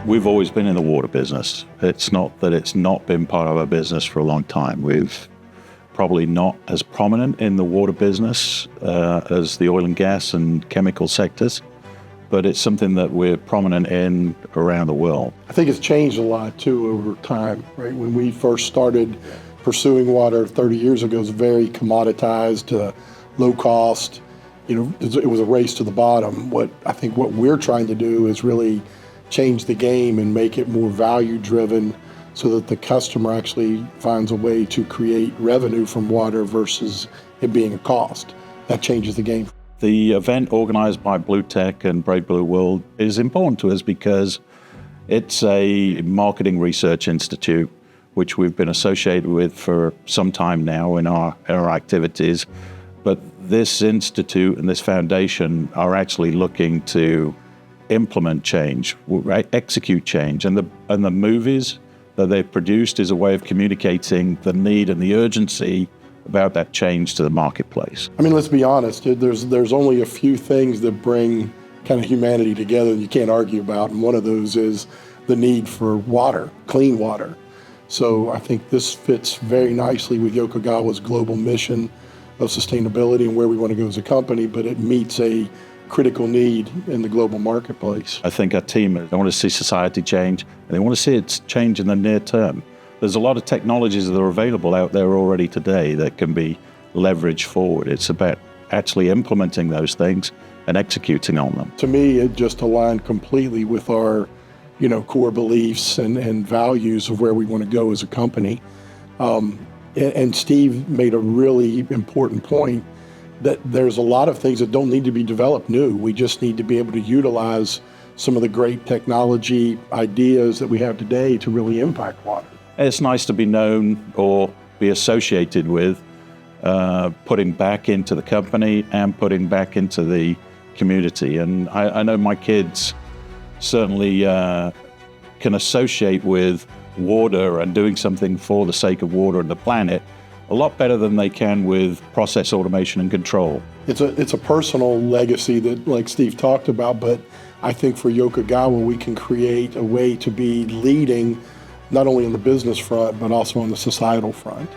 We've always been in the water business. It's not that it's not been part of our business for a long time. We've probably not as prominent in the water business as the oil and gas and chemical sectors, but it's something that we're prominent in around the world. I think it's changed a lot too over time, right? When we first started pursuing water 30 years ago, it was very commoditized, low cost. It was a race to the bottom. What we're trying to do is really change the game and make it more value driven so that the customer actually finds a way to create revenue from water versus it being a cost. That changes the game. The event organized by Blue Tech and Brave Blue World is important to us because it's a marketing research institute which we've been associated with for some time now in our activities. But this institute and this foundation are actually looking to implement change, execute change, and the movies that they've produced is a way of communicating the need and the urgency about that change to the marketplace. I mean, let's be honest, there's only a few things that bring kind of humanity together that you can't argue about, and one of those is the need for water, clean water. So I think this fits very nicely with Yokogawa's global mission of sustainability and where we want to go as a company, but it meets a critical need in the global marketplace. I think our team, they want to see society change, and they want to see it change in the near term. There's a lot of technologies that are available out there already today that can be leveraged forward. It's about actually implementing those things and executing on them. To me, it just aligned completely with our, core beliefs and values of where we want to go as a company. And Steve made a really important point that there's a lot of things that don't need to be developed new. We just need to be able to utilize some of the great technology ideas that we have today to really impact water. It's nice to be known or be associated with putting back into the company and putting back into the community. And I know my kids certainly can associate with water and doing something for the sake of water and the planet a lot better than they can with process automation and control. It's a personal legacy that, like Steve talked about, but I think for Yokogawa, we can create a way to be leading not only on the business front, but also on the societal front.